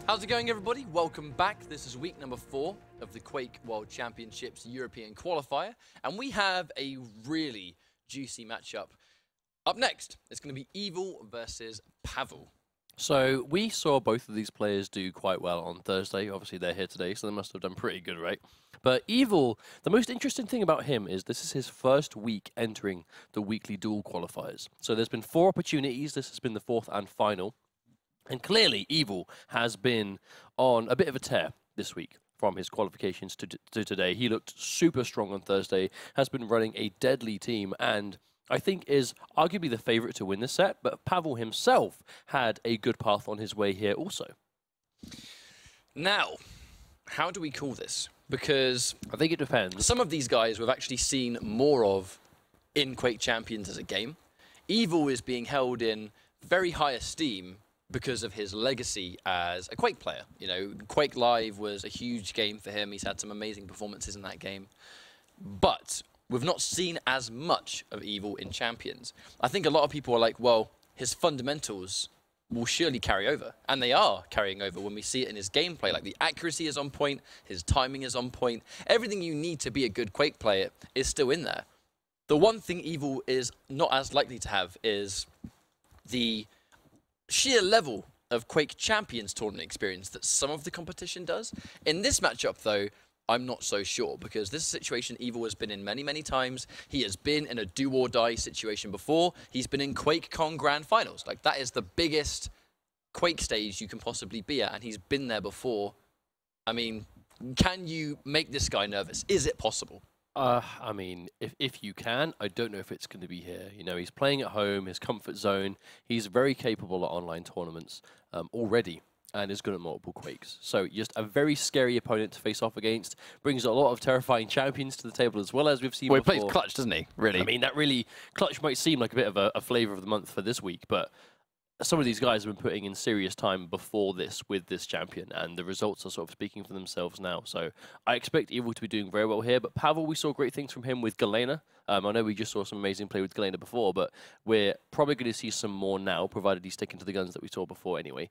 How's it going, everybody? Welcome back. This is week number 4 of the Quake World Championships European Qualifier, and we have a really juicy matchup. Up next, it's going to be Evil versus Pavel. So we saw both of these players do quite well on Thursday. Obviously, they're here today, so they must have done pretty good, right? But Evil, the most interesting thing about him is this is his first week entering the weekly Duel qualifiers. So there's been 4 opportunities. This has been the 4th and final. And clearly, Evil has been on a bit of a tear this week from his qualifications to today. He looked super strong on Thursday, has been running a deadly team, and I think is arguably the favourite to win this set, but Pavel himself had a good path on his way here also. Now, how do we call this? Because I think it depends. Some of these guys we've actually seen more of in Quake Champions as a game. Evil is being held in very high esteem because of his legacy as a Quake player. You know, Quake Live was a huge game for him. He's had some amazing performances in that game. But we've not seen as much of Evil in Champions. I think a lot of people are like, well, his fundamentals will surely carry over. And they are carrying over when we see it in his gameplay. Like, the accuracy is on point, his timing is on point. Everything you need to be a good Quake player is still in there. The one thing Evil is not as likely to have is the sheer level of Quake Champions tournament experience that some of the competition does. In this matchup, though, I'm not so sure, because this situation Evil has been in many, many times. He has been in a do-or-die situation before. He's been in QuakeCon Grand Finals. Like, that is the biggest Quake stage you can possibly be at, and he's been there before. I mean, can you make this guy nervous? Is it possible? I mean, if you can, I don't know if it's going to be here. You know, he's playing at home, his comfort zone. He's very capable at online tournaments already, and is good at multiple Quakes. So just a very scary opponent to face off against. Brings a lot of terrifying champions to the table, as well as we've seen before. He plays Clutch, doesn't he? Really? I mean, that really... Clutch might seem like a bit of a flavour of the month for this week, but some of these guys have been putting in serious time before this with this champion, and the results are sort of speaking for themselves now. So I expect Evil to be doing very well here, but Pavel, we saw great things from him with Galena. I know we just saw some amazing play with Galena before, but we're probably going to see some more now, provided he's sticking to the guns that we saw before anyway.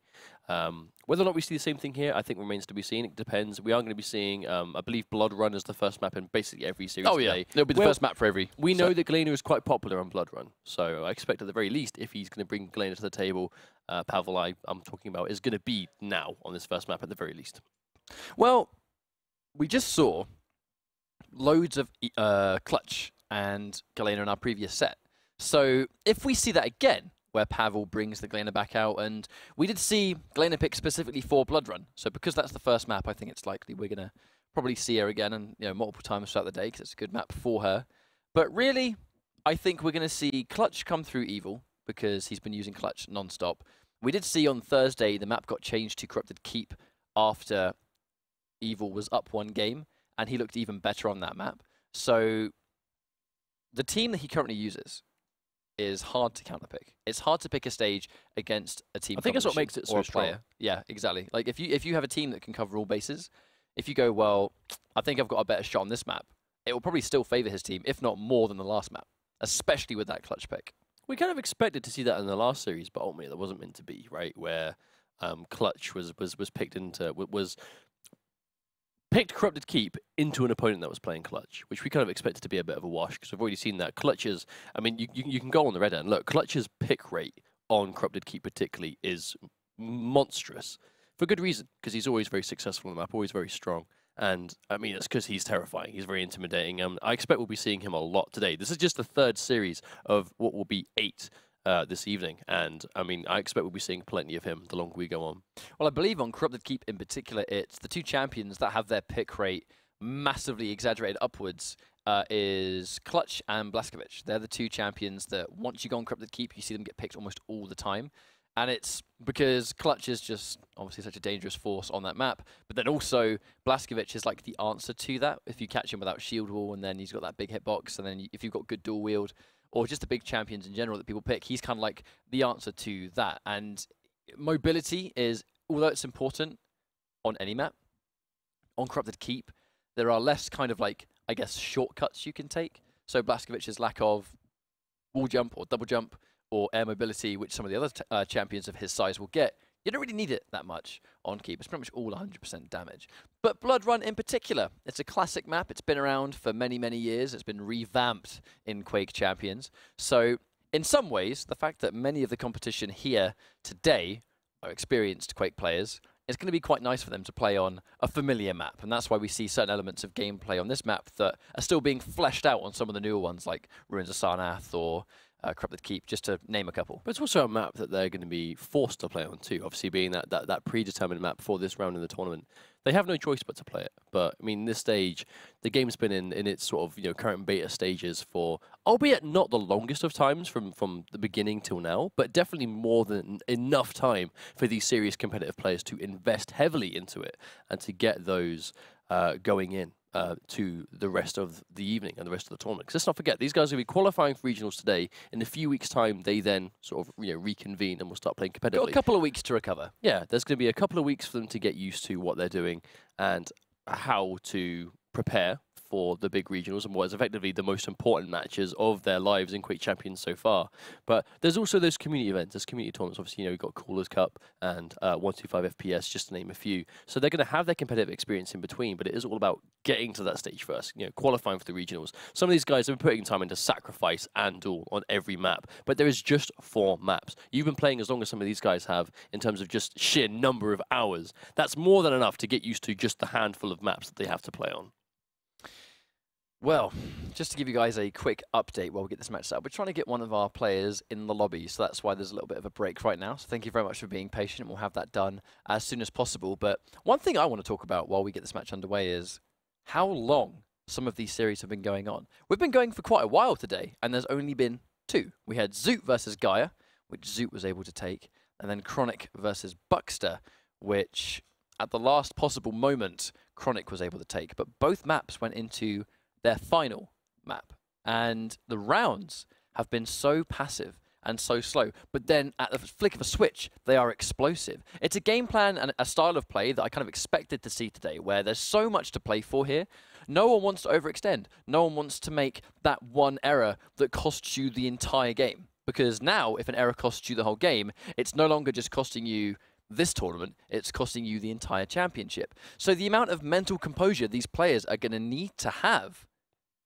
Whether or not we see the same thing here, I think remains to be seen. It depends. We are going to be seeing, I believe, Blood Run is the first map in basically every series today. Oh, yeah. It'll be the first map for every. We know that Galena is quite popular on Blood Run, so I expect at the very least, if he's going to bring Galena to the table, Pavel I'm talking about is going to be now on this first map at the very least. Well, we just saw loads of Clutch and Galena in our previous set. So if we see that again, where Pavel brings the Galena back out, and we did see Galena pick specifically for Blood Run. So because that's the first map, I think it's likely we're going to probably see her again, and multiple times throughout the day, because it's a good map for her. But really, I think we're going to see Clutch come through Evil, because he's been using Clutch non-stop. We did see on Thursday the map got changed to Corrupted Keep after Evil was up 1 game, and he looked even better on that map. So the team that he currently uses is hard to counterpick. It's hard to pick a stage against a team. I think that's what makes it so strong. Player. Yeah, exactly. Like if you have a team that can cover all bases, if you go, well, I think I've got a better shot on this map, it will probably still favour his team, if not more than the last map, especially with that Clutch pick. We kind of expected to see that in the last series, but ultimately that wasn't meant to be, right? Where Clutch was picked Corrupted Keep into an opponent that was playing Clutch, which we kind of expected to be a bit of a wash, because we've already seen that Clutch's, I mean, you can go on the red end, look, Clutch's pick rate on Corrupted Keep particularly is monstrous, for good reason, because he's always very successful on the map, always very strong. And, I mean, it's because he's terrifying. He's very intimidating. I expect we'll be seeing him a lot today. This is just the 3rd series of what will be 8 this evening. And, I mean, I expect we'll be seeing plenty of him the longer we go on. Well, I believe on Corrupted Keep in particular, it's the 2 champions that have their pick rate massively exaggerated upwards is Clutch and Blaskovic. They're the 2 champions that once you go on Corrupted Keep, you see them get picked almost all the time. And it's because Clutch is just obviously such a dangerous force on that map. But then also, Blaskovic is like the answer to that. If you catch him without shield wall, and then he's got that big hitbox, and then if you've got good dual wield, or just the big champions in general that people pick, he's kind of like the answer to that. And mobility is, although it's important on any map, on Corrupted Keep, there are less kind of like, I guess, shortcuts you can take. So Blaskovic's lack of wall jump or double jump or air mobility, which some of the other champions of his size will get, You don't really need it that much on keep. It's pretty much all 100% damage. But Blood Run in particular, it's a classic map. It's been around for many, many years. It's been revamped in Quake Champions. So in some ways, the fact that many of the competition here today are experienced Quake players, it's going to be quite nice for them to play on a familiar map. And that's why we see certain elements of gameplay on this map that are still being fleshed out on some of the newer ones, like Ruins of Sarnath or Corrupted Keep, just to name a couple. But it's also a map that they're going to be forced to play on too, obviously being that predetermined map for this round in the tournament. They have no choice but to play it. But, I mean, this stage, the game's been in its sort of, current beta stages for, albeit not the longest of times from the beginning till now, but definitely more than enough time for these serious competitive players to invest heavily into it and to get those going in. To the rest of the evening and the rest of the tournament. Because let's not forget, these guys will be qualifying for regionals today. In a few weeks' time, they then sort of reconvene and will start playing competitively. Got a couple of weeks to recover. Yeah, there's going to be a couple of weeks for them to get used to what they're doing and how to prepare for the big regionals and what is effectively the most important matches of their lives in Quake Champions so far. But there's also those community events, there's community tournaments. Obviously, we've got Coolers Cup and 125 FPS, just to name a few. So they're going to have their competitive experience in between, but it is all about getting to that stage first, qualifying for the regionals. Some of these guys have been putting time into Sacrifice and Duel on every map, but there is just 4 maps. You've been playing as long as some of these guys have in terms of just sheer number of hours. That's more than enough to get used to just the handful of maps that they have to play on. Well, just to give you guys a quick update while we get this match set up, we're trying to get one of our players in the lobby, so that's why there's a little bit of a break right now. So thank you very much for being patient, and we'll have that done as soon as possible. But one thing I want to talk about while we get this match underway is how long some of these series have been going on. We've been going for quite a while today, and there's only been 2. We had Zoot versus Gaia, which Zoot was able to take, and then Chronic versus Buckster, which at the last possible moment, Chronic was able to take. But both maps went into their final map, and the rounds have been so passive and so slow, but then at the flick of a switch they are explosive. It's a game plan and a style of play that I kind of expected to see today, where there's so much to play for here. No one wants to overextend. No one wants to make that one error that costs you the entire game, because now if an error costs you the whole game, it's no longer just costing you this tournament, it's costing you the entire championship. So the amount of mental composure these players are going to need to have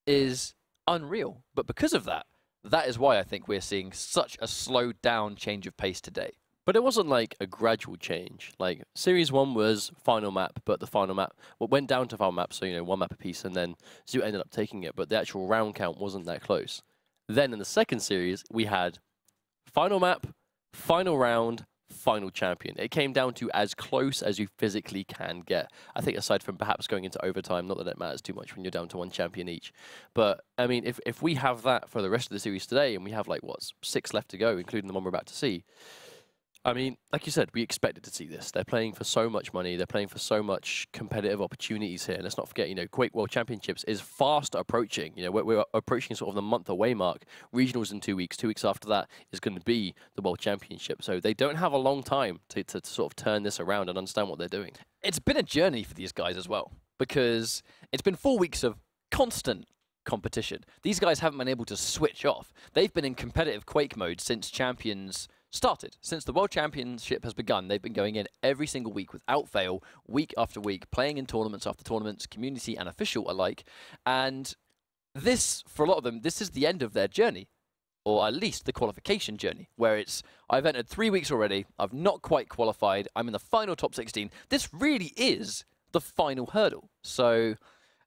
is unreal. But because of that, that is why I think we're seeing such a slowed down change of pace today. But it wasn't like a gradual change. Like, Series 1 was final map, but the final map went down to final map, so, 1 map apiece, and then Zoo ended up taking it, but the actual round count wasn't that close. Then in the second series, we had final map, final round, final champion. It came down to as close as you physically can get. I think aside from perhaps going into overtime, not that it matters too much when you're down to 1 champion each. But, I mean, if we have that for the rest of the series today, and we have, like, what, 6 left to go, including the one we're about to see, I mean, like you said, we expected to see this. They're playing for so much money. They're playing for so much competitive opportunities here. And let's not forget, Quake World Championships is fast approaching. We're approaching sort of the month away mark. Regionals in 2 weeks. 2 weeks after that is going to be the World Championship. So they don't have a long time to sort of turn this around and understand what they're doing. It's been a journey for these guys as well, because it's been 4 weeks of constant competition. These guys haven't been able to switch off. They've been in competitive Quake mode since Champions started. Since the World Championship has begun, they've been going in every single week without fail, week after week, playing in tournaments after tournaments, community and official alike. And this, for a lot of them, this is the end of their journey, or at least the qualification journey, where it's, I've entered 3 weeks already, I've not quite qualified, I'm in the final top 16. This really is the final hurdle. So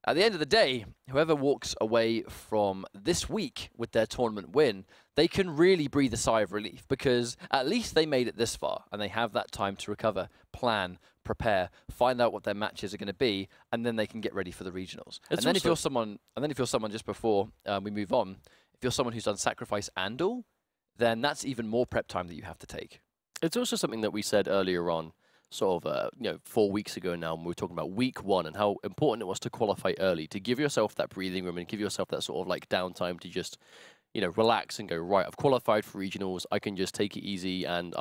at the end of the day, whoever walks away from this week with their tournament win, they can really breathe a sigh of relief, because at least they made it this far and they have that time to recover, plan, prepare, find out what their matches are going to be, and then they can get ready for the regionals. And then if you're someone, just before we move on, if you're someone who's done Sacrifice and Duel, then that's even more prep time that you have to take. It's also something that we said earlier on, sort of, 4 weeks ago now, when we were talking about week 1 and how important it was to qualify early, to give yourself that breathing room and give yourself that sort of like downtime to just, relax and go, right, I've qualified for regionals, I can just take it easy and I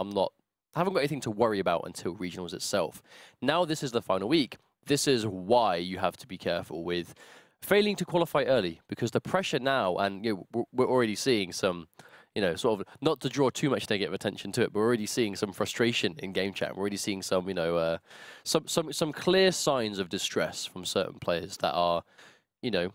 haven't got anything to worry about until regionals itself. Now this is the final week. This is why you have to be careful with failing to qualify early, because the pressure now, and we're already seeing some you know, sort of not to draw too much negative attention to it, but we're already seeing some frustration in game chat. We're already seeing some, you know, some clear signs of distress from certain players that are, you know,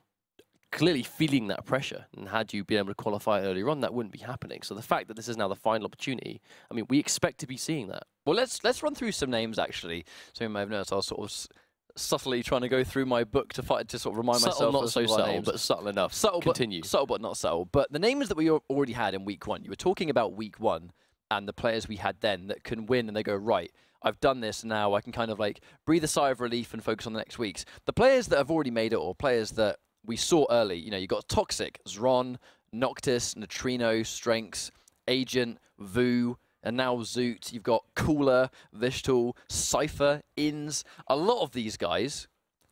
clearly feeling that pressure. And had you been able to qualify earlier on, that wouldn't be happening. So the fact that this is now the final opportunity, I mean, we expect to be seeing that. Well, let's run through some names, actually. So you may have noticed I was sort of subtly trying to go through my book to sort of remind myself not of so subtle, names. but subtle enough. Continue. Subtle but not subtle. But the names that we already had in week 1, you were talking about week 1 and the players we had then that can win and they go, right, I've done this now, I can kind of like breathe a sigh of relief and focus on the next weeks. The players that have already made it, or players that we saw early, you know, you got Toxic, Zron, Noctis, Neutrino, Strengths, Agent, Vu, and now Zoot. You've got Cooler, Vishtal, Cypher, Inns. A lot of these guys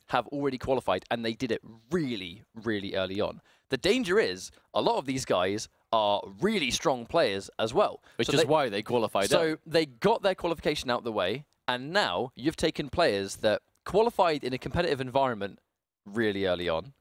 have already qualified, and they did it really, really early on. The danger is, a lot of these guys are really strong players as well. Which is why they qualified. So they got their qualification out the way, and now you've taken players that qualified in a competitive environment really early on,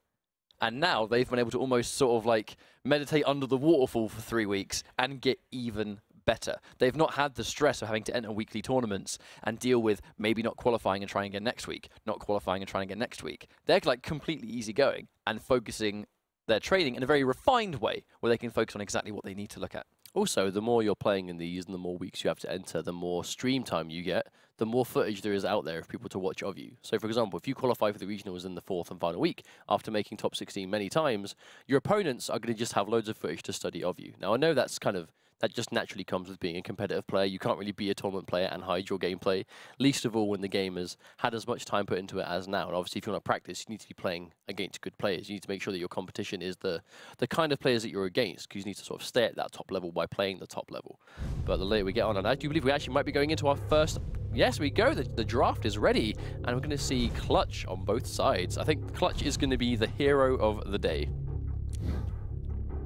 and now they've been able to almost sort of like meditate under the waterfall for 3 weeks and get even better. They've not had the stress of having to enter weekly tournaments and deal with maybe not qualifying and trying again next week, not qualifying and trying again next week. They're like completely easygoing and focusing their training in a very refined way where they can focus on exactly what they need to look at. Also, the more you're playing in these and the more weeks you have to enter, the more stream time you get, the more footage there is out there of people to watch of you. So, for example, if you qualify for the regionals in the 4th and final week, after making top 16 many times, your opponents are going to just have loads of footage to study of you. Now, I know that's kind of, that just naturally comes with being a competitive player. You can't really be a tournament player and hide your gameplay, least of all when the game has had as much time put into it as now. And obviously, if you want to practice, you need to be playing against good players. You need to make sure that your competition is the kind of players that you're against, because you need to sort of stay at that top level by playing the top level. But the later we get on, and I do believe we actually might be going into our first... Yes, we go. The draft is ready, and we're going to see Clutch on both sides. I think Clutch is going to be the hero of the day.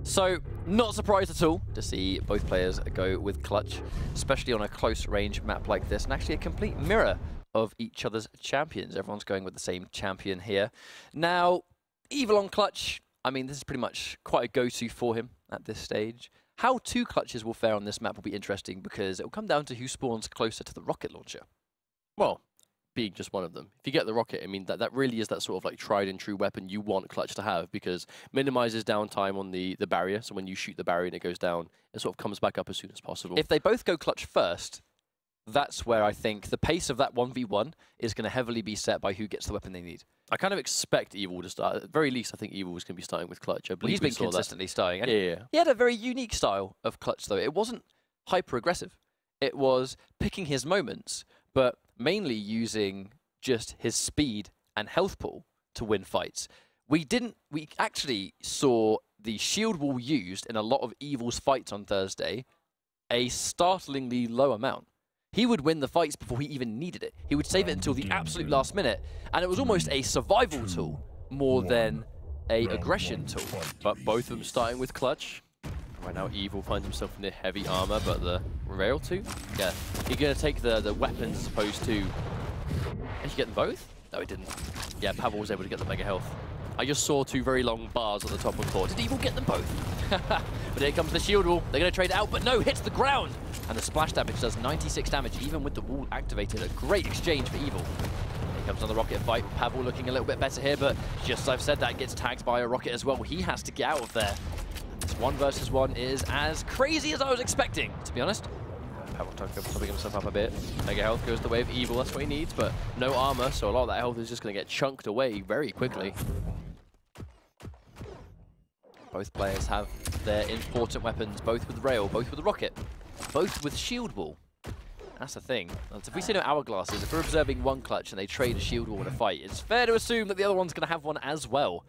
So, not surprised at all to see both players go with Clutch, especially on a close-range map like this, and actually a complete mirror of each other's champions. Everyone's going with the same champion here. Now, Evil on Clutch, I mean, this is pretty much quite a go-to for him at this stage. How 2 Clutches will fare on this map will be interesting because it will come down to who spawns closer to the rocket launcher. Well, being just one of them. If you get the rocket, I mean, that really is that sort of like tried and true weapon you want Clutch to have, because minimizes downtime on the barrier. So when you shoot the barrier and it goes down, it sort of comes back up as soon as possible. If they both go Clutch first, that's where I think the pace of that 1v1 is going to heavily be set by who gets the weapon they need. I kind of expect Evil to start. At the very least, I think Evil was going to be starting with Clutch. I believe he's been consistently starting. Yeah. He had a very unique style of Clutch, though. It wasn't hyper-aggressive. It was picking his moments, but mainly using just his speed and health pool to win fights. We actually saw the shield wall used in a lot of Evil's fights on Thursday a startlingly low amount. He would win the fights before he even needed it. He would save it until the absolute last minute, and it was almost a survival tool more than a aggression tool. But both of them starting with Clutch. Right now, Evil finds himself in the heavy armor, but the rail too. Yeah, he's gonna take the weapons as opposed to... Did he get them both? No, he didn't. Yeah, Pavel was able to get the mega health. I just saw 2 very long bars at the top of the court. Did Evil get them both? But here comes the shield wall. They're going to trade it out, but no, hits the ground. And the splash damage does 96 damage, even with the wall activated. A great exchange for Evil. Here comes another rocket fight. Pavel looking a little bit better here, but just as I've said, that gets tagged by a rocket as well. He has to get out of there. This 1 versus 1 is as crazy as I was expecting, to be honest. Pavel topping himself up a bit. Mega health goes the way of Evil, that's what he needs, but no armor, so a lot of that health is just going to get chunked away very quickly. Both players have their important weapons, both with rail, both with the rocket, both with shield wall. That's the thing. If we see no hourglasses, if we're observing one Clutch and they trade a shield wall in a fight, it's fair to assume that the other one's going to have one as well.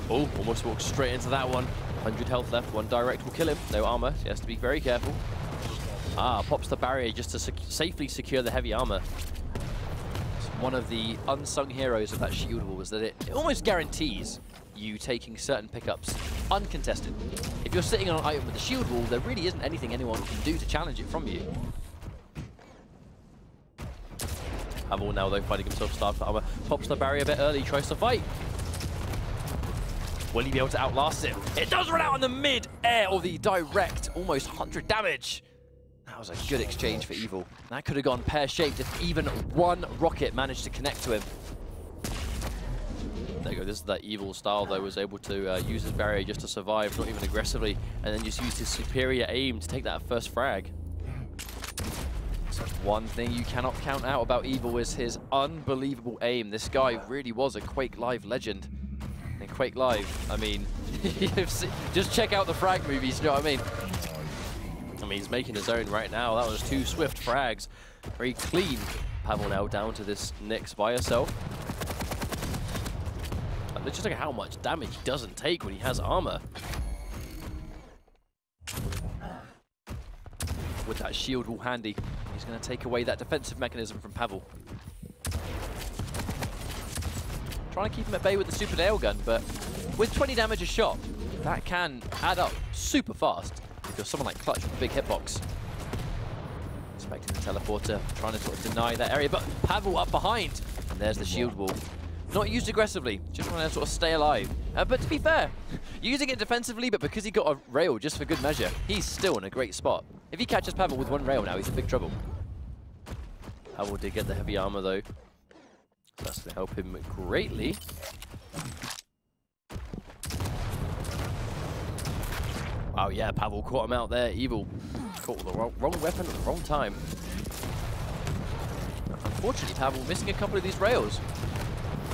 Oh, almost walked straight into that one. 100 health left, 1 direct will kill him. No armor, so he has to be very careful. Pops the barrier just to safely secure the heavy armor. One of the unsung heroes of that shield wall was that it almost guarantees you taking certain pickups uncontested. If you're sitting on an item with a shield wall, there really isn't anything anyone can do to challenge it from you. Pavel now, though, finding himself starved for armor. Pops the barrier a bit early, tries to fight. Will he be able to outlast it? It does run out in the mid-air, or the direct, almost 100 damage. That was a good exchange for Evil. That could have gone pear-shaped if even one rocket managed to connect to him. There you go, this is that Evil style though, was able to use his barrier just to survive, not even aggressively, and then just use his superior aim to take that first frag. So one thing you cannot count out about Evil is his unbelievable aim. This guy really was a Quake Live legend. In Quake Live, I mean, just check out the frag movies, you know what I mean? I mean, he's making his own right now. That was 2 swift frags. Very clean. Pavel now down to this Nyx by herself. Let's just look at how much damage he doesn't take when he has armor. With that shield wall handy, he's going to take away that defensive mechanism from Pavel. Trying to keep him at bay with the super nail gun, but with 20 damage a shot, that can add up super fast if you're someone like Clutch with a big hitbox. Expecting the teleporter, trying to sort of deny that area, but Pavel up behind, and there's the shield wall. Not used aggressively, just trying to sort of stay alive. But to be fair, using it defensively, but because he got a rail just for good measure, he's still in a great spot. If he catches Pavel with 1 rail now, he's in big trouble. Pavel did get the heavy armor though. So that's going to help him greatly. Wow, yeah, Pavel caught him out there. Evil caught with the wrong weapon at the wrong time. Unfortunately, Pavel missing a couple of these rails.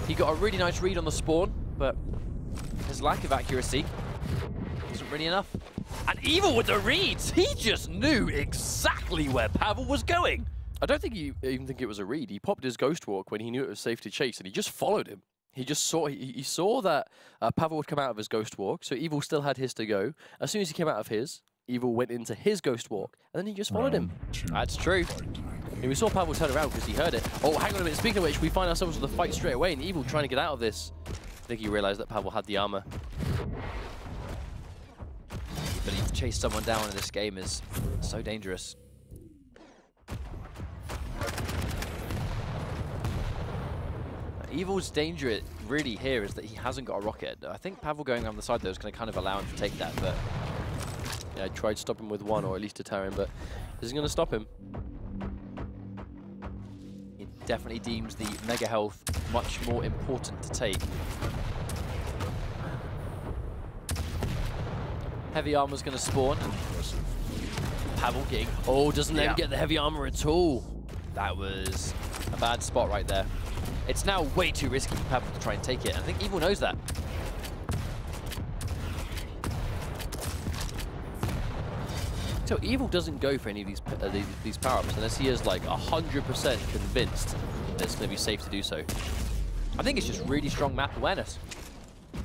He got a really nice read on the spawn, but his lack of accuracy wasn't really enough. And Evil with the reads! He just knew exactly where Pavel was going. I don't think he even think it was a read. He popped his Ghost Walk when he knew it was safe to chase, and he just followed him. He just saw he saw that Pavel would come out of his Ghost Walk, so Evil still had his to go. As soon as he came out of his, Evil went into his Ghost Walk, and then he just followed him. That's true. And we saw Pavel turn around because he heard it. Oh, hang on a minute. Speaking of which, we find ourselves with a fight straight away, and Evil trying to get out of this. I think he realized that Pavel had the armor. The ability to chase someone down in this game is so dangerous. Evil's danger really here is that he hasn't got a rocket. I think Pavel going on the side though is going to kind of allow him to take that, but yeah, I tried to stop him with 1 or at least deter him, but this is going to stop him. He definitely deems the mega health much more important to take. Heavy armor's going to spawn. Pavel getting... Oh, doesn't let him get the heavy armor at all. That was a bad spot right there. It's now way too risky for Pavel to try and take it. I think Evil knows that. So Evil doesn't go for any of these power-ups unless he is like 100% convinced that it's going to be safe to do so. I think it's just really strong map awareness.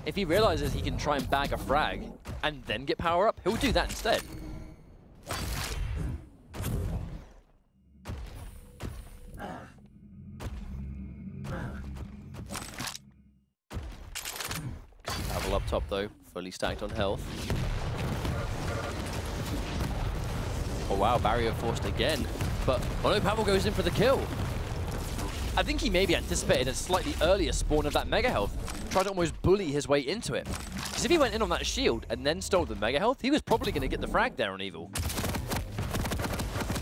If he realizes he can try and bag a frag and then get power up, he'll do that instead. Pavel up top though, fully stacked on health. Oh wow, barrier forced again. But, oh no, Pavel goes in for the kill. I think he maybe anticipated a slightly earlier spawn of that mega health. Tried to almost bully his way into it. Because if he went in on that shield and then stole the mega health, he was probably going to get the frag there on Evil.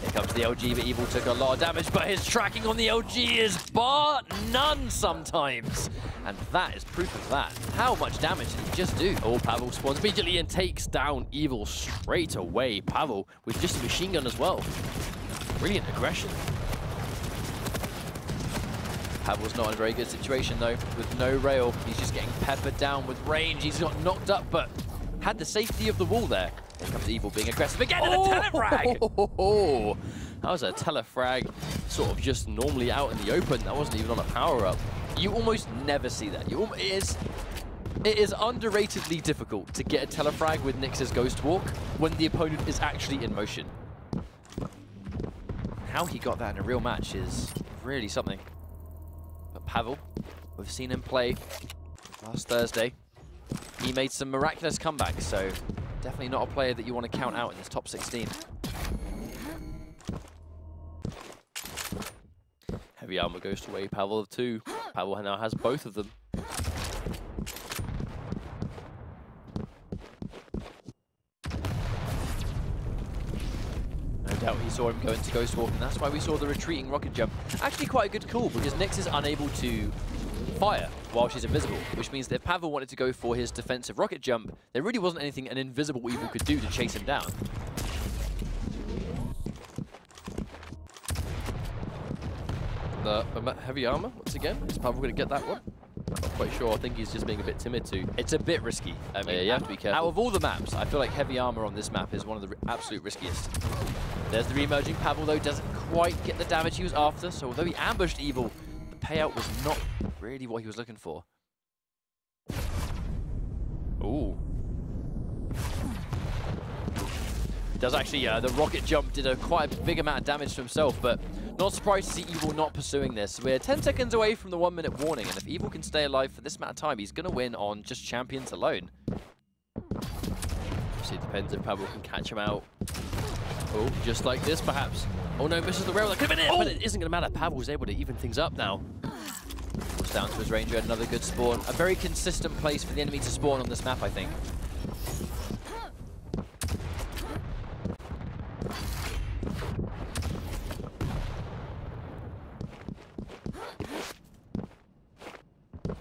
Here comes the LG, but Evil took a lot of damage, but his tracking on the LG is bar none sometimes. And that is proof of that. How much damage did he just do? Oh, Pavel spawns immediately and takes down Evil straight away. Pavel with just a machine gun as well. Brilliant aggression. Pavel's not in a very good situation though, with no rail. He's just getting peppered down with range. He's not knocked up, but had the safety of the wall there. Here comes Evil being aggressive again, and a telefrag! That was a telefrag, sort of just normally out in the open. That wasn't even on a power-up. You almost never see that. It is underratedly difficult to get a telefrag with Nyx's Ghost Walk when the opponent is actually in motion. How he got that in a real match is really something. But Pavel, we've seen him play last Thursday. He made some miraculous comebacks, so definitely not a player that you want to count out in this top 16. Heavy armor goes to away Pavel of 2. Pavel now has both of them. doubt he saw him go into Ghost Walk, and that's why we saw the retreating rocket jump. Actually quite a good call, because Nyx is unable to fire while she's invisible, which means that if Pavel wanted to go for his defensive rocket jump, there really wasn't anything an invisible Evil could do to chase him down. The heavy armor, once again. Is Pavel going to get that one? Not quite sure. I think he's just being a bit timid too. It's a bit risky. I mean, yeah, you have to be careful. Out of all the maps, I feel like heavy armor on this map is one of the absolute riskiest. There's the re-emerging Pavel, though, doesn't quite get the damage he was after, so although he ambushed Evil, the payout was not really what he was looking for. Ooh. Does actually, the rocket jump did quite a big amount of damage to himself, but not surprised to see Evil not pursuing this. We're 10 seconds away from the 1 minute warning, and if Evil can stay alive for this amount of time, he's going to win on just champions alone. See, it depends if Pavel can catch him out. Oh, just like this, perhaps. Oh no, misses the rail. That could have been it, but it isn't going to matter. Pavel's able to even things up now. Goes down to his ranger, another good spawn. A very consistent place for the enemy to spawn on this map, I think.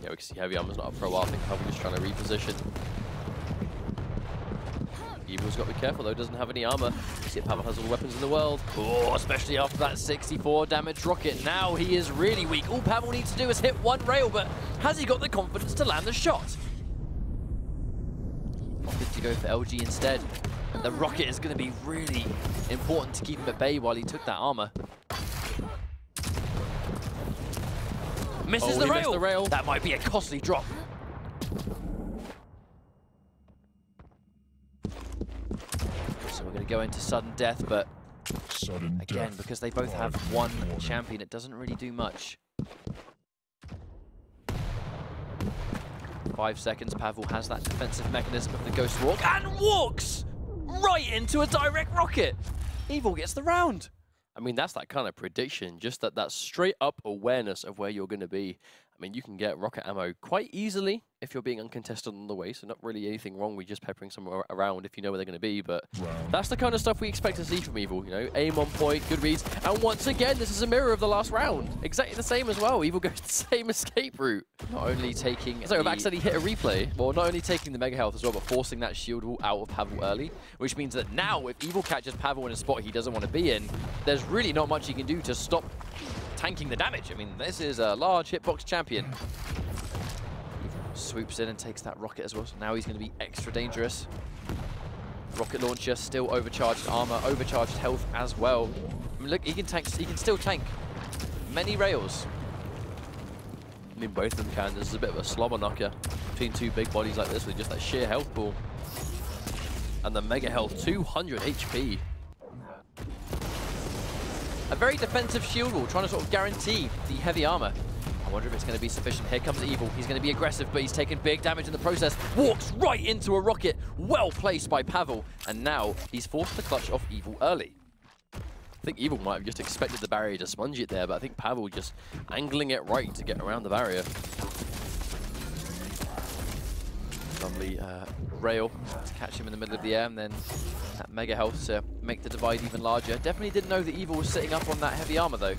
Yeah, we can see heavy armor's not up for a while. I think Pavel just trying to reposition. Evil's got to be careful though, doesn't have any armor. See if Pavel has all the weapons in the world. Oh, especially after that 64 damage rocket. Now he is really weak. All Pavel needs to do is hit one rail, but has he got the confidence to land the shot? Opted to go for LG instead. The rocket is going to be really important to keep him at bay while he took that armor. Misses the rail. The rail. That might be a costly drop. So we're going to go into sudden death, but again, because they both have one champion, it doesn't really do much. 5 seconds, Pavel has that defensive mechanism of the Ghost Walk, and walks right into a direct rocket. Evil gets the round. I mean, that's that kind of prediction, just that straight up awareness of where you're going to be. I mean, you can get rocket ammo quite easily if you're being uncontested on the way, so not really anything wrong with just peppering someone around if you know where they're going to be, but that's the kind of stuff we expect to see from Evil, you know, aim on point, good reads, and once again, this is a mirror of the last round. Exactly the same as well. Evil goes the same escape route. Not only taking it's like we've accidentally hit a replay. Well, not only taking the mega health as well, but forcing that shield wall out of Pavel early, which means that now if Evil catches Pavel in a spot he doesn't want to be in, there's really not much he can do to stop tanking the damage. I mean, this is a large hitbox champion. Swoops in and takes that rocket as well, so now he's going to be extra dangerous. Rocket launcher, still overcharged armor, overcharged health as well. I mean, look, he can still tank many rails. I mean, both of them can. This is a bit of a slobber knocker between two big bodies like this with just that sheer health pool. And the mega health, 200 HP. A very defensive shield wall, trying to sort of guarantee the heavy armor. I wonder if it's going to be sufficient. Here comes Evil. He's going to be aggressive, but he's taken big damage in the process. Walks right into a rocket. Well placed by Pavel. And now he's forced the clutch off Evil early. I think Evil might have just expected the barrier to sponge it there, but I think Pavel just angling it right to get around the barrier. Lovely rail to catch him in the middle of the air, and then that mega health to make the divide even larger. Definitely didn't know that Evil was sitting up on that heavy armor though.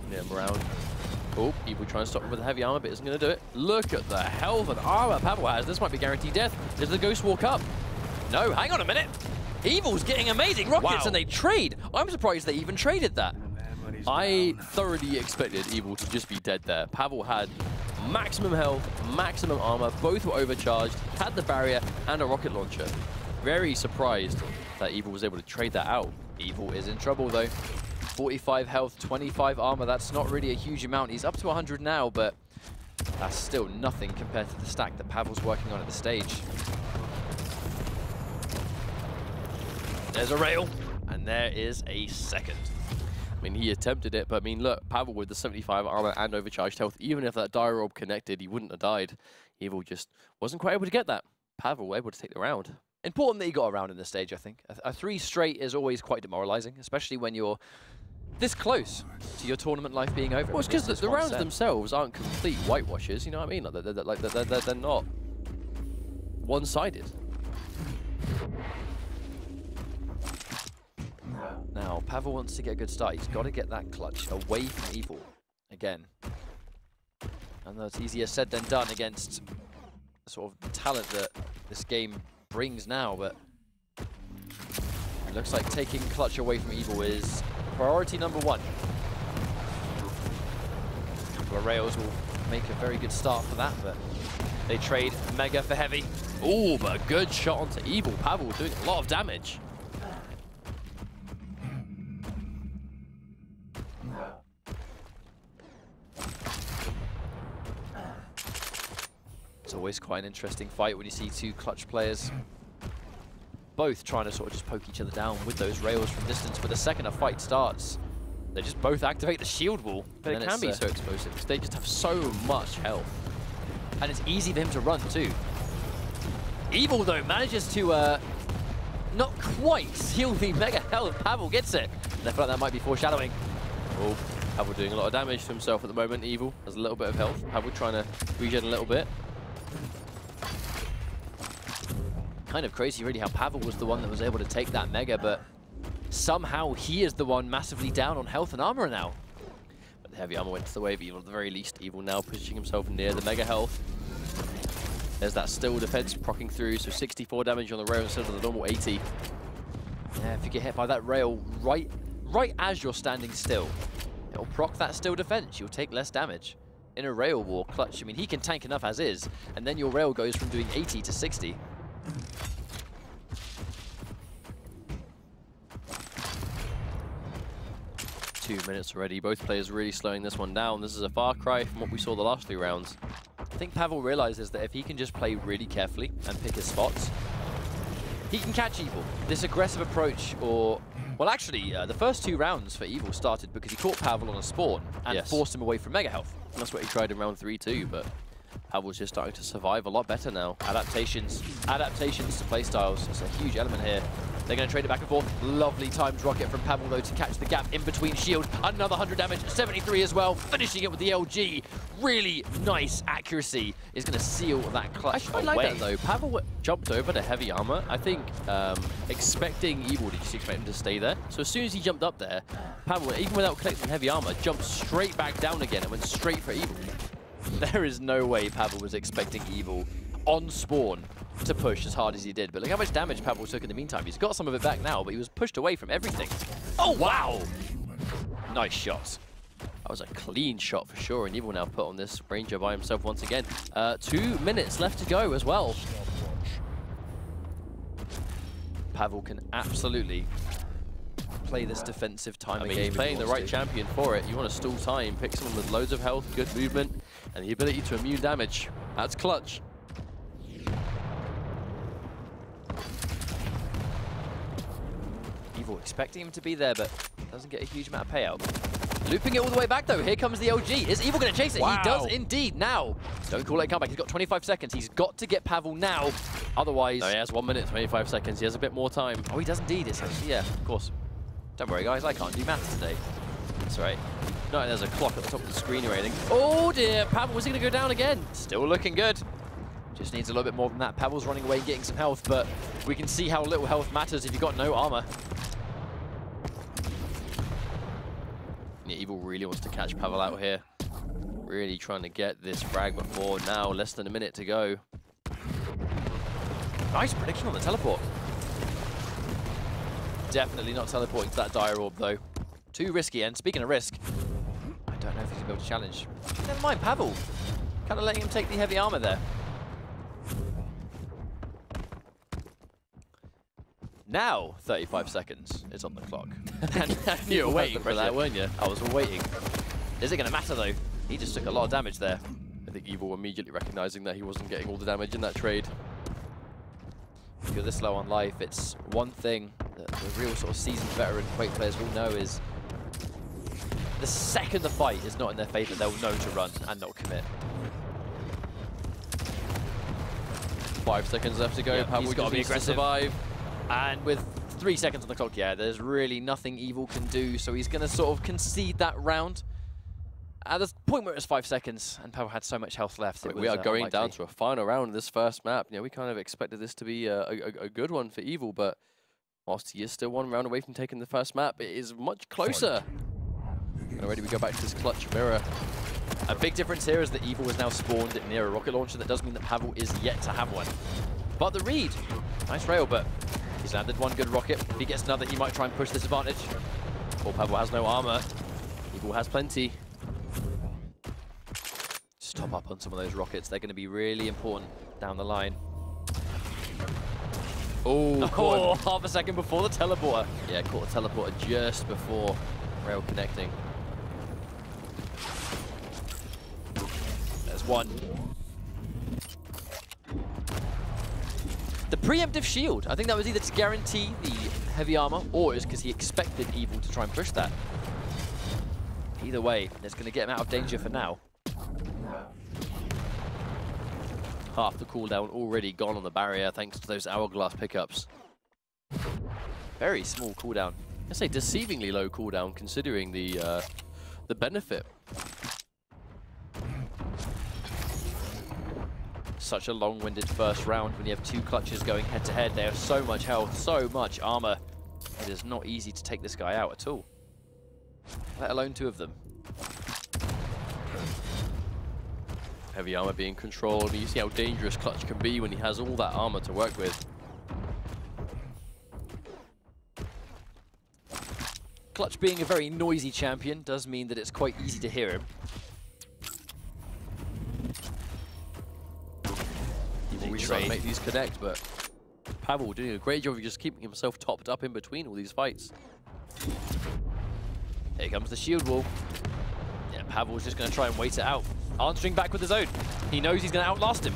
Him around. Oh, Evil trying to stop him with the heavy armor, but isn't going to do it. Look at the health and armor Pavel has. This might be guaranteed death. Does the Ghost walk up? No, hang on a minute. Evil's getting amazing rockets and they trade. I'm surprised they even traded that. I thoroughly expected Evil to just be dead there. Pavel had maximum health, maximum armor, both were overcharged, had the barrier and a rocket launcher. Very surprised that Evil was able to trade that out. Evil is in trouble though. 45 health, 25 armor, that's not really a huge amount. He's up to 100 now, but that's still nothing compared to the stack that Pavel's working on at the stage. There's a rail, and there is a second. I mean, he attempted it, but I mean, look, Pavel with the 75 armor and overcharged health, even if that dire orb connected, he wouldn't have died. Evil just wasn't quite able to get that. Pavel able to take the round. Important that he got around in this stage, I think. A 3 straight is always quite demoralizing, especially when you're this close to your tournament life being over. Well, it's because the rounds themselves aren't complete whitewashes, you know what I mean? Like, they're not one-sided. Now, Pavel wants to get a good start. He's got to get that clutch away from Evil again. And that's easier said than done against sort of the talent that this game brings now, but it looks like taking clutch away from Evil is priority number one. A couple of rails will make a very good start for that, but they trade Mega for Heavy. Ooh, but a good shot onto Evil. Pavel doing a lot of damage. It's always quite an interesting fight when you see two clutch players both trying to sort of just poke each other down with those rails from distance. But the second a fight starts, they just both activate the shield wall. But it can be so explosive because they just have so much health. And it's easy for him to run too. Evil, though, manages to not quite seal the mega health. Pavel gets it. And I feel like that might be foreshadowing. Oh, Pavel doing a lot of damage to himself at the moment. Evil has a little bit of health. Pavel trying to regen a little bit. Kind of crazy, really, how Pavel was the one that was able to take that mega, but somehow he is the one massively down on health and armor now. But the heavy armor went to the way of Evil at the very least. Evil now pushing himself near the mega health. There's that still defense proccing through, so 64 damage on the rail instead of the normal 80. Yeah, if you get hit by that rail right as you're standing still, it'll proc that still defense. You'll take less damage. In a rail war, clutch, I mean, he can tank enough as is, and then your rail goes from doing 80 to 60. Two minutes already. Both players really slowing this one down. This is a far cry from what we saw the last 3 rounds. I think Pavel realizes that if he can just play really carefully and pick his spots, he can catch Evil. This aggressive approach, or... Well, actually, the first 2 rounds for Evil started because he caught Pavel on a spawn and forced him away from Mega Health. That's what he tried in round 3 too, but Pavel's just starting to survive a lot better now. Adaptations to playstyles. It's a huge element here. They're going to trade it back and forth. Lovely timed rocket from Pavel, though, to catch the gap in between shield. Another 100 damage, 73 as well, finishing it with the LG. Really nice accuracy is going to seal that clutch I like that, though. Pavel jumped over to heavy armor. I think expecting Evil to just expect him to stay there. So as soon as he jumped up there, Pavel, even without collecting heavy armor, jumped straight back down again and went straight for Evil. There is no way Pavel was expecting Evil on spawn to push as hard as he did. But look how much damage Pavel took in the meantime. He's got some of it back now, but he was pushed away from everything. Oh, wow! Nice shot. That was a clean shot for sure, and Evil now put on this Ranger by himself once again. 2 minutes left to go as well. Pavel can absolutely play this defensive timing game. He's playing the right champion for it. You want to stall time, pick someone with loads of health, good movement, and the ability to immune damage. That's clutch. Evil expecting him to be there, but doesn't get a huge amount of payout. Looping it all the way back, though. Here comes the LG. Is Evil going to chase it? Wow. He does indeed now. Don't call it a comeback. He's got 25 seconds. He's got to get Pavel now. Otherwise... No, he has 1 minute, 25 seconds. He has a bit more time. Oh, he does indeed. It's actually, yeah, of course. Don't worry, guys. I can't do maths today. That's right. No, there's a clock at the top of the screen or anything. Oh, dear. Pavel, was he going to go down again? Still looking good. Just needs a little bit more than that. Pavel's running away, getting some health, but we can see how little health matters if you've got no armor. Yeah, Evil really wants to catch Pavel out here. Really trying to get this frag before now. Less than a minute to go. Nice prediction on the teleport. Definitely not teleporting to that dire orb, though. Too risky, and speaking of risk, I don't know if he's going to be able to challenge. Never mind, Pavel. Kind of letting him take the heavy armor there. Now, 35 seconds is on the clock. And you were waiting for that, weren't you? I was waiting. Is it going to matter, though? He just took a lot of damage there. I think Evil immediately recognizing that he wasn't getting all the damage in that trade. If you're this low on life, it's one thing that the real sort of seasoned veteran Quake players will know is the second the fight is not in their favor, they'll know to run and not commit. 5 seconds left to go. Yeah, he's got to be aggressive. To survive. And with 3 seconds on the clock. Yeah, there's really nothing Evil can do, so he's going to sort of concede that round. At the point where it was 5 seconds and Pavel had so much health left, we are going down to a final round of this first map. You know, we kind of expected this to be a good one for Evil, but whilst he is still 1 round away from taking the first map, it is much closer. And already we go back to this clutch mirror. A big difference here is that Evil is now spawned near a rocket launcher. That does mean that Pavel is yet to have one. But the read, nice rail, but he's landed 1 good rocket. If he gets another, he might try and push this advantage. Or Pavel has no armor. Evil has plenty. Just top up on some of those rockets. They're going to be really important down the line. Oh, half a second before the teleporter. Yeah, caught a teleporter just before rail connecting. There's 1. The preemptive shield. I think that was either to guarantee the heavy armor, or it was because he expected Evil to try and push that. Either way, it's going to get him out of danger for now. Half the cooldown already gone on the barrier thanks to those hourglass pickups. Very small cooldown. I say deceivingly low cooldown considering the benefit. Such a long-winded first round when you have 2 clutches going head-to-head. They have so much health, so much armor. It is not easy to take this guy out at all, let alone 2 of them. Heavy armor being controlled. You see how dangerous Clutch can be when he has all that armor to work with. Clutch being a very noisy champion does mean that it's quite easy to hear him. He's trying to make these connect, but Pavel doing a great job of just keeping himself topped up in between all these fights. Here comes the shield wall. Yeah, Pavel's just going to try and wait it out. Answering back with his own. He knows he's going to outlast him.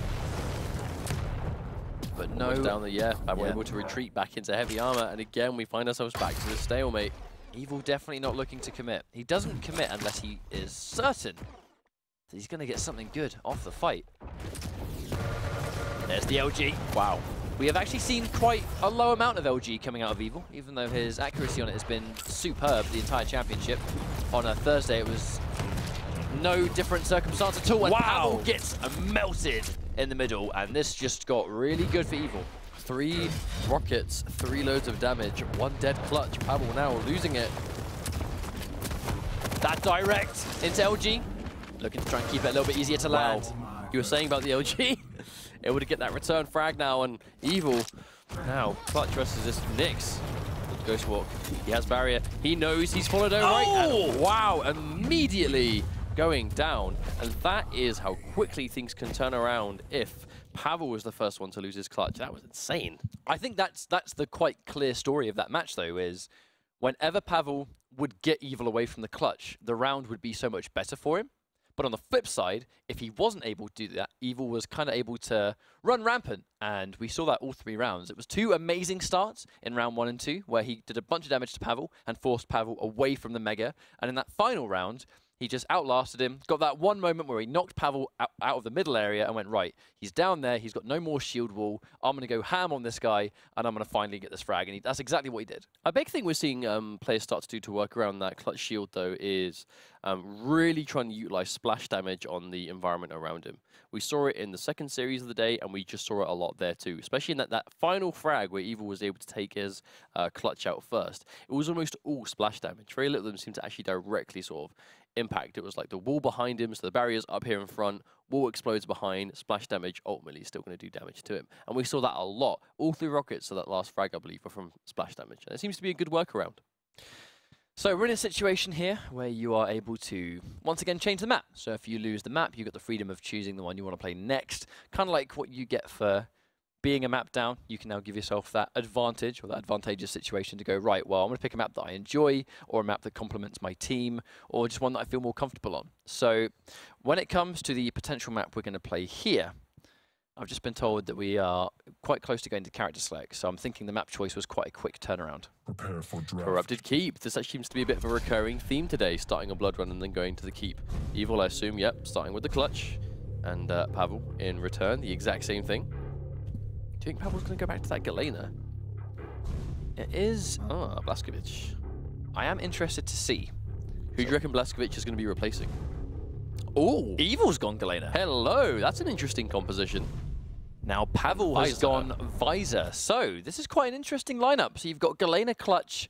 But no. Down the, Pavel able to retreat back into heavy armor, and again we find ourselves back to the stalemate. Evil definitely not looking to commit. He doesn't commit unless he is certain that he's going to get something good off the fight. There's the LG. Wow. We have actually seen quite a low amount of LG coming out of Evil, even though his accuracy on it has been superb the entire championship. On a Thursday, it was no different circumstance at all. And Pavel gets melted in the middle, and this just got really good for Evil. 3 rockets, 3 loads of damage, 1 dead Clutch. Pavel now losing it. That direct into LG. Looking to try and keep it a little bit easier to land. You were saying about the LG. Able to get that return frag now, and Evil now Clutch versus this Nyx. Ghost Walk. He has barrier. He knows he's followed over. Oh! And wow! Immediately going down, and that is how quickly things can turn around if Pavel was the first one to lose his clutch. That was insane. I think that's the quite clear story of that match, though, is whenever Pavel would get Evil away from the clutch, the round would be so much better for him. But on the flip side, if he wasn't able to do that, Evil was kind of able to run rampant. And we saw that all 3 rounds. It was 2 amazing starts in round 1 and 2, where he did a bunch of damage to Pavel and forced Pavel away from the Mega. And in that final round, he just outlasted him, got that one moment where he knocked Pavel out of the middle area and went, right, he's down there, he's got no more shield wall, I'm going to go ham on this guy, and I'm going to finally get this frag. And that's exactly what he did. A big thing we're seeing players start to do to work around that clutch shield, though, is really trying to utilize splash damage on the environment around him. We saw it in the second series of the day, and we just saw it a lot there too, especially in that final frag where Evil was able to take his clutch out first. It was almost all splash damage. Very little of them seemed to actually directly sort of impact. It was like the wall behind him, so the barrier's up here in front, wall explodes behind, splash damage ultimately is still going to do damage to him. And we saw that a lot. All 3 rockets of that last frag, I believe, were from splash damage. And it seems to be a good workaround. So we're in a situation here where you are able to, once again, change the map. So if you lose the map, you've got the freedom of choosing the one you want to play next. Kind of like what you get for being a map down. You can now give yourself that advantage or that advantageous situation to go, right, well, I'm going to pick a map that I enjoy, or a map that complements my team, or just one that I feel more comfortable on. So when it comes to the potential map we're going to play here, I've just been told that we are quite close to going to character select, so I'm thinking the map choice was quite a quick turnaround. Prepare for draft. Corrupted Keep. This actually seems to be a bit of a recurring theme today, starting a blood run and then going to the keep. Evil, I assume, yep, starting with the clutch. And Pavel in return, the exact same thing. Do you think Pavel's going to go back to that Galena? It is. Ah, Blaskovic. I am interested to see. Who do you reckon Blaskovic is going to be replacing? Oh, Evil's gone Galena. Hello, that's an interesting composition. Now Pavel has Visor. gone Visor. So this is quite an interesting lineup. So you've got Galena, Clutch,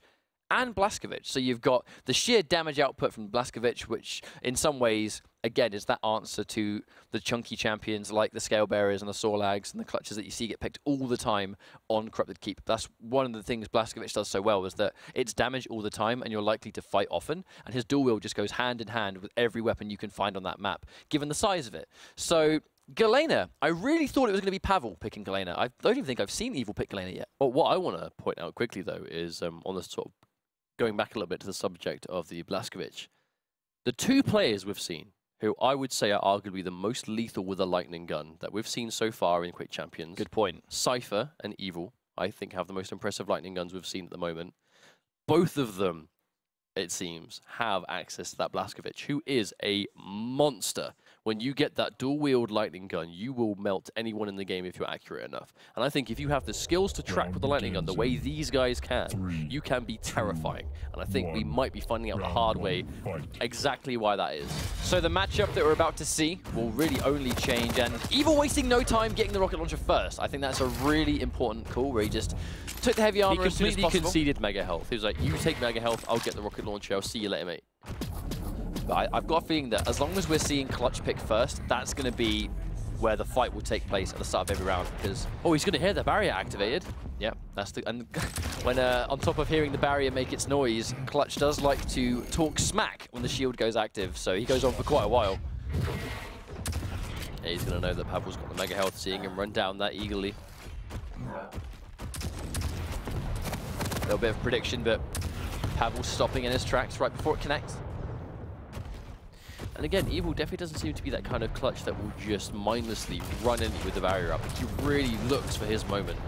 and Blaskovic. So you've got the sheer damage output from Blaskovic, which in some ways, again, is that answer to the chunky champions like the Scale Bearers and the Sorlags and the Clutches that you see get picked all the time on Corrupted Keep. That's one of the things Blaskovic does so well, is that it's damage all the time and you're likely to fight often. And his dual wield just goes hand in hand with every weapon you can find on that map, given the size of it. So Galena, I really thought it was going to be Pavel picking Galena. I don't even think I've seen Evil pick Galena yet. Well, what I want to point out quickly, though, is on the sort of going back a little bit to the subject of the Blaskovic, the two players we've seen who I would say are arguably the most lethal with a lightning gun that we've seen so far in Quake Champions. Good point. Cypher and Evil, I think, have the most impressive lightning guns we've seen at the moment. Both of them, it seems, have access to that Blaskovic, who is a monster. When you get that dual-wield lightning gun, you will melt anyone in the game if you're accurate enough. And I think if you have the skills to track with the lightning gun the way these guys can, you can be terrifying. And I think we might be finding out the hard way exactly why that is. So the matchup that we're about to see will really only change, and Evil wasting no time getting the rocket launcher first. I think that's a really important call, where he just took the heavy armor as soon as He completely possible. conceded mega health. He was like, you take mega health, I'll get the rocket launcher, I'll see you later, mate. But I've got a feeling that as long as we're seeing Clutch pick first, that's going to be where the fight will take place at the start of every round, because... Oh, he's going to hear the barrier activated. Yeah, that's the... And when on top of hearing the barrier make its noise, Clutch does like to talk smack when the shield goes active, so he goes on for quite a while. Yeah, he's going to know that Pavel's got the mega health, seeing him run down that eagerly. A little bit of prediction, but Pavel stopping in his tracks right before it connects. And again, Evil definitely doesn't seem to be that kind of Clutch that will just mindlessly run in with the barrier up. He really looks for his moment.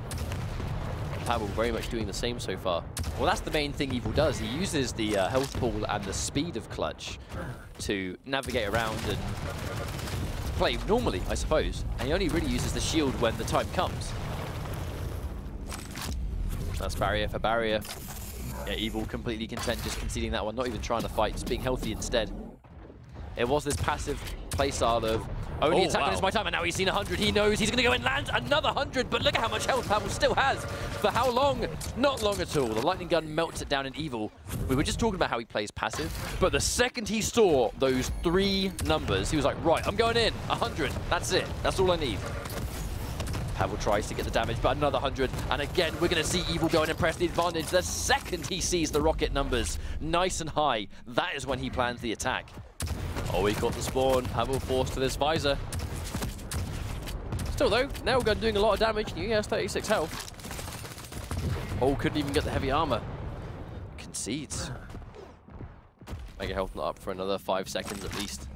Pavel very much doing the same so far. Well, that's the main thing Evil does. He uses the health pool and the speed of Clutch to navigate around and play normally, I suppose. And he only really uses the shield when the time comes. That's barrier for barrier. Yeah, Evil completely content just conceding that one, not even trying to fight, just being healthy instead. It was this passive playstyle of only attack when it's my time, and now he's seen 100. He knows he's going to go and land another 100, but look at how much health Pavel still has. For how long? Not long at all. The lightning gun melts it down in Evil. We were just talking about how he plays passive, but the second he saw those 3 numbers, he was like, right, I'm going in. 100. That's it. That's all I need. Pavel tries to get the damage, but another 100. And again, we're going to see Evil go and impress the advantage. The second he sees the rocket numbers nice and high, that is when he plans the attack. Oh, he got the spawn. Pavel forced to this visor. Still though, Nailgun doing a lot of damage. He has 36 health. Oh, couldn't even get the heavy armor. Concedes. Mega health not up for another 5 seconds at least.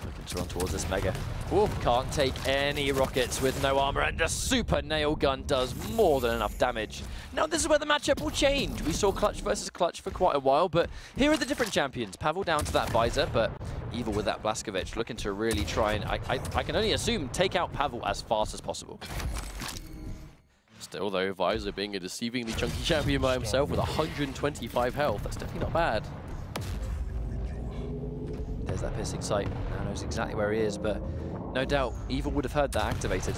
Looking to run towards this Mega. Ooh, can't take any rockets with no armor, and the super nail gun does more than enough damage. Now this is where the matchup will change. We saw Clutch versus Clutch for quite a while, but here are the different champions. Pavel down to that visor, but Evil with that Blaskovic looking to really try and, I can only assume, take out Pavel as fast as possible. Still though, Visor being a deceivingly chunky champion by himself with 125 health. That's definitely not bad. There's that piercing sight. Now knows exactly where he is, but no doubt Evil would have heard that activated.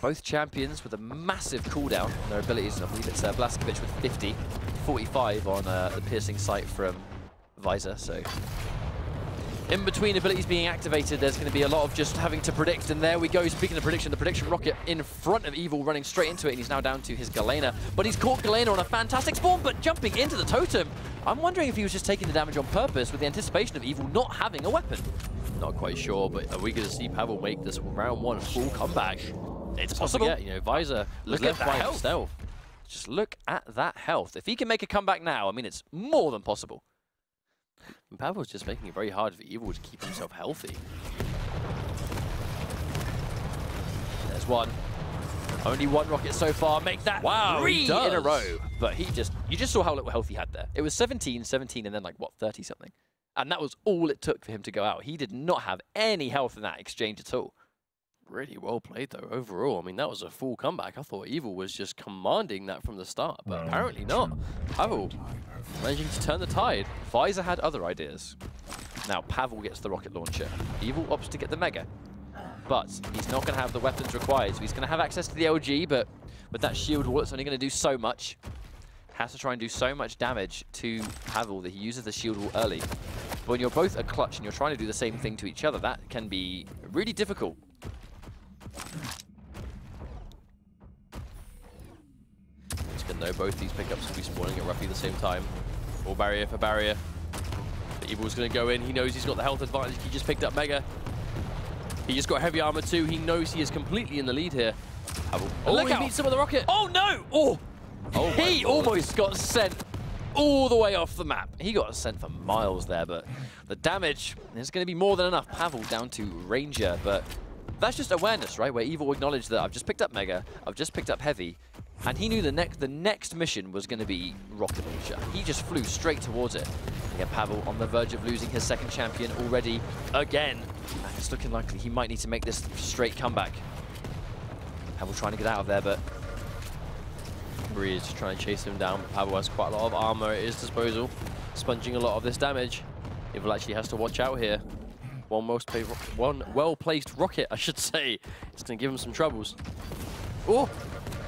Both champions with a massive cooldown on their abilities. I believe it's Blaskovic with 50, 45 on the piercing sight from Visor. So in between abilities being activated, there's going to be a lot of just having to predict. And there we go. Speaking of prediction, the prediction rocket in front of Evil running straight into it. And he's now down to his Galena. But he's caught Galena on a fantastic spawn, but jumping into the totem. I'm wondering if he was just taking the damage on purpose with the anticipation of Evil not having a weapon. Not quite sure, but are we going to see Pavel make this round 1 full comeback? It's possible. Yeah, you know, Visor was left by himself. Just look at that health. If he can make a comeback now, I mean, it's more than possible. And Pavel's just making it very hard for Evil to keep himself healthy. There's one. Only 1 rocket so far. Make that 3 in a row. But you just saw how little health he had there. It was 17, 17, and then like, what, 30 something. And that was all it took for him to go out. He did not have any health in that exchange at all. Really well played, though, overall. I mean, that was a full comeback. I thought Evil was just commanding that from the start, but apparently not. Pavel managing to turn the tide. Visor had other ideas. Now, Pavel gets the rocket launcher. Evil opts to get the Mega. But he's not going to have the weapons required, so he's going to have access to the LG, but with that shield wall, it's only going to do so much. Has to try and do so much damage to Pavel that he uses the shield wall early. But when you're both a clutch and you're trying to do the same thing to each other, that can be really difficult. It's going to know both these pickups will be spawning at roughly the same time. All barrier for barrier. But Evil's going to go in. He knows he's got the health advantage. He just picked up Mega. He just got heavy armor too. He knows he is completely in the lead here. Oh, he meets some of the rocket. Oh no! Oh, he almost got sent all the way off the map. He got sent for miles there, but the damage is going to be more than enough. Pavel down to Ranger, but that's just awareness, right? Where Evil acknowledged that I've just picked up Mega, I've just picked up Heavy, and he knew the next mission was going to be Rocket Launcher. He just flew straight towards it. Again, Pavel on the verge of losing his second champion already again. And it's looking likely he might need to make this straight comeback. Pavel trying to get out of there, but Bree is trying to chase him down. Pavel has quite a lot of armor at his disposal, sponging a lot of this damage. Evil actually has to watch out here. One well-placed rocket, I should say. It's going to give him some troubles. Oh!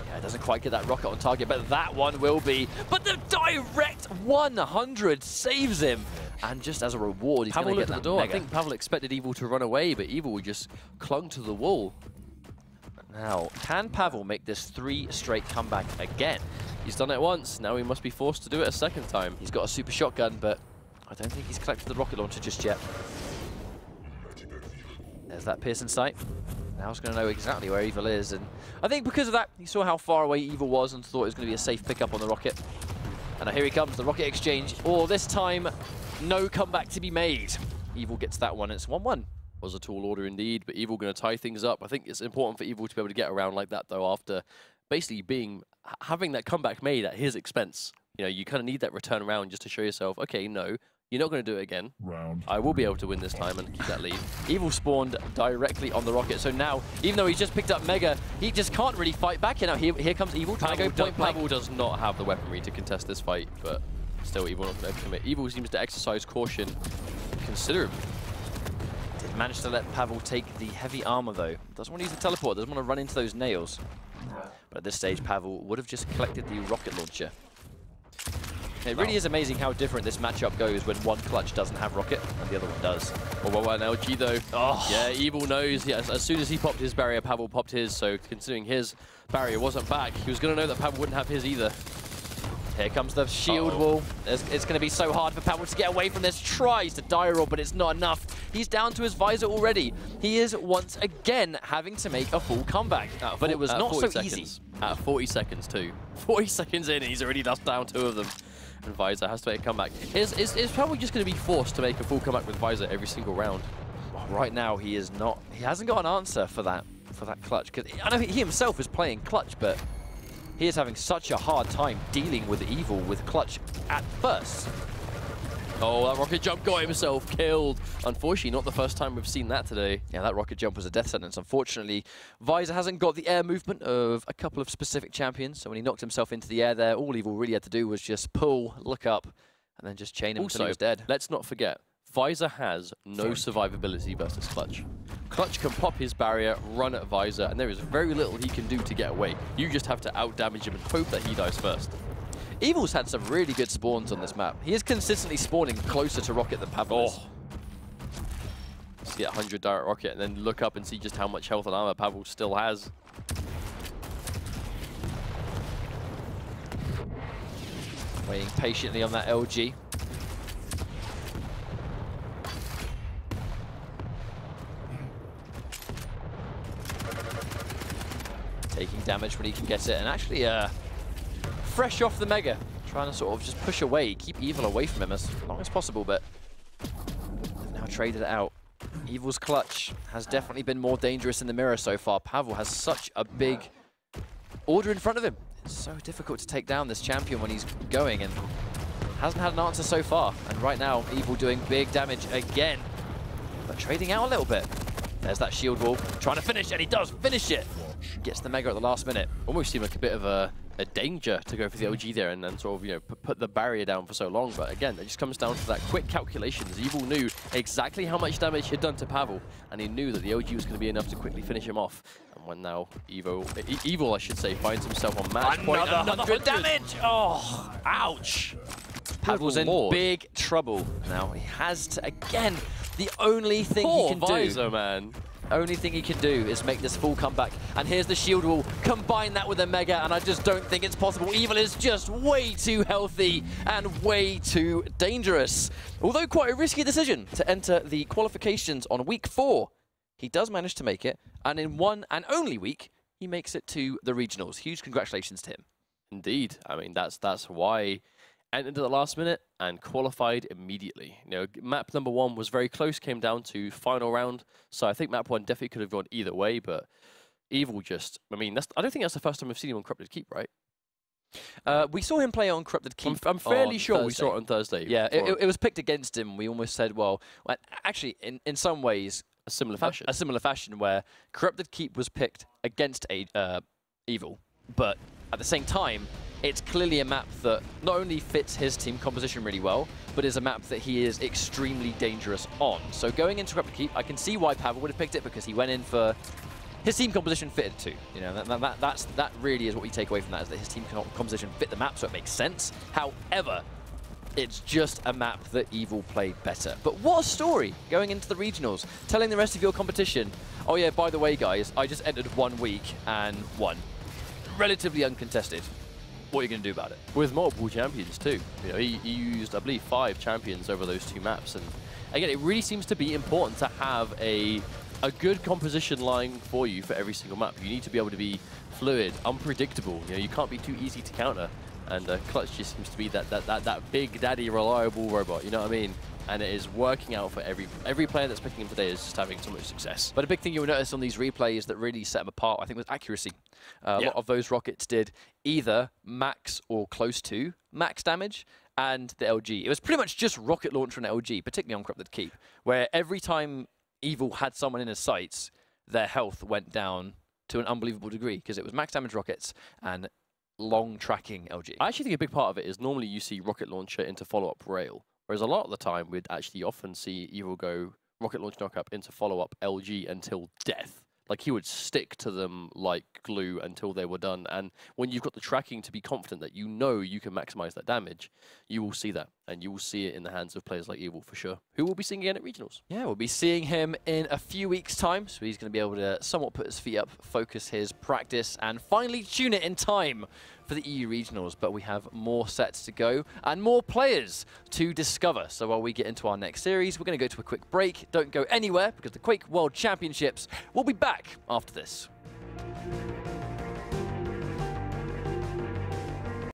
Yeah, it doesn't quite get that rocket on target, but that one will be. But the direct 100 saves him. And just as a reward, he's going to get that door. Mega. I think Pavel expected Evil to run away, but Evil just clung to the wall. Now, can Pavel make this 3 straight comeback again? He's done it once, now he must be forced to do it a second time. He's got a super shotgun, but I don't think he's collected the rocket launcher just yet. There's that Pearson sight. Now he's going to know exactly where Evil is, and I think because of that, he saw how far away Evil was and thought it was going to be a safe pickup on the rocket. And now here he comes, the rocket exchange. Oh, this time, no comeback to be made. Evil gets that one, it's 1-1. Was a tall order indeed, but Evil going to tie things up. I think it's important for Evil to be able to get around like that, though, after basically having that comeback made at his expense. You know, you kind of need that return around just to show yourself, okay, no, you're not going to do it again. I will be able to win this time and keep that lead. Evil spawned directly on the rocket, so now, even though he's just picked up Mega, he just can't really fight back. And now here comes Evil trying to go point blank. Pavel does not have the weaponry to contest this fight, but still, Evil not going to commit. Evil seems to exercise caution considerably. Managed to let Pavel take the heavy armor though. Doesn't want to use the teleport, doesn't want to run into those nails. But at this stage, Pavel would have just collected the rocket launcher. It really is amazing how different this matchup goes when one clutch doesn't have rocket and the other one does. Oh, well, an LG though. Oh. Yeah, Evil knows. Yes, as soon as he popped his barrier, Pavel popped his. So considering his barrier wasn't back, he was going to know that Pavel wouldn't have his either. Here comes the shield wall. It's going to be so hard for Pavel to get away from this. Tries to die roll, but it's not enough. He's down to his visor already. He is once again having to make a full comeback. But it was not so easy. At 40 seconds too. 40 seconds in, he's already lost down 2 of them. And Visor has to make a comeback. Is probably just going to be forced to make a full comeback with Visor every single round. Right now, he is not. He hasn't got an answer for that clutch. Because I know he himself is playing clutch, but he is having such a hard time dealing with Evil with clutch at first. Oh, that rocket jump got himself killed. Unfortunately, not the first time we've seen that today. Yeah, that rocket jump was a death sentence. Unfortunately, Visor hasn't got the air movement of a couple of specific champions. So when he knocked himself into the air there, all Evil really had to do was just pull, look up, and then just chain him until he was dead. Let's not forget, Visor has no survivability versus Clutch. Clutch can pop his barrier, run at Visor, and there is very little he can do to get away. You just have to out-damage him and hope that he dies first. Evil's had some really good spawns on this map. He is consistently spawning closer to Rocket than Pavel is. See that 100 direct Rocket and then look up and see just how much health and armor Pavel still has. Waiting patiently on that LG. Taking damage when he can get it, and actually fresh off the Mega, trying to sort of just push away, keep Evil away from him as long as possible, but they've now traded it out. Evil's clutch has definitely been more dangerous in the mirror so far. Pavel has such a big order in front of him. It's so difficult to take down this champion when he's going, and hasn't had an answer so far. And right now, Evil doing big damage again, but trading out a little bit. There's that shield wall, trying to finish, and he does finish it. Gets the Mega at the last minute. Almost seemed like a bit of a danger to go for the OG there and then sort of, you know, put the barrier down for so long. But again, it just comes down to that quick calculations. Evil knew exactly how much damage he'd done to Pavel, and he knew that the OG was going to be enough to quickly finish him off. And when now Evil, I should say, finds himself on match point. Another 100 damage! Oh, ouch! Pavel's in big trouble now. He has to, again, the only thing he can do, man. Only thing he can do is make this full comeback. And here's the shield wall. Combine that with a Mega, and I just don't think it's possible. Evil is just way too healthy and way too dangerous. Although quite a risky decision to enter the qualifications on week 4, he does manage to make it. And in one and only week, he makes it to the regionals. Huge congratulations to him. Indeed. I mean, that's why entered at the last minute and qualified immediately. You know, map number 1 was very close, came down to final round. So I think map 1 definitely could have gone either way, but Evil just, I mean, I don't think that's the first time we've seen him on Corrupted Keep, right? We saw him play on Corrupted Keep. I'm fairly sure we saw it on Thursday. Yeah, it was picked against him. We almost said, well, actually, in some ways, a similar fashion. A similar fashion where Corrupted Keep was picked against Evil, but at the same time, it's clearly a map that not only fits his team composition really well, but is a map that he is extremely dangerous on. So going into Corrupted Keep, I can see why Pavel would have picked it, because he went in for his team composition fitted too. You know, that really is what we take away from that, is that his team composition fit the map, so it makes sense. However, it's just a map that Evil played better. But what a story going into the regionals, telling the rest of your competition, oh yeah, by the way, guys, I just entered 1 week and won. Relatively uncontested. What are you going to do about it? With multiple champions too. You know, he used, I believe, 5 champions over those 2 maps. And again, it really seems to be important to have a good composition line for you for every single map. You need to be able to be fluid, unpredictable. You know, you can't be too easy to counter. And Clutch just seems to be that big daddy reliable robot. You know what I mean? And it is working out for every player that's picking him today is just having so much success. But a big thing you'll notice on these replays that really set him apart, I think, was accuracy. A lot of those rockets did either max or close to max damage, and the LG. It was pretty much just rocket launcher and LG, particularly on Corrupted Keep, where every time Evil had someone in his sights, their health went down to an unbelievable degree, because it was max damage rockets and long tracking LG. I actually think a big part of it is normally you see rocket launcher into follow-up rail. Whereas a lot of the time, we'd actually often see Evil go rocket launch knockup into follow-up LG until death. Like, he would stick to them like glue until they were done. And when you've got the tracking to be confident that you know you can maximize that damage, you will see that. And you will see it in the hands of players like Evil for sure, who will be seeing again at regionals. Yeah, we'll be seeing him in a few weeks' time. So he's going to be able to somewhat put his feet up, focus his practice, and finally tune it in time for the EU regionals. But we have more sets to go and more players to discover. So while we get into our next series, we're going to go to a quick break. Don't go anywhere, because the Quake World Championships will be back after this.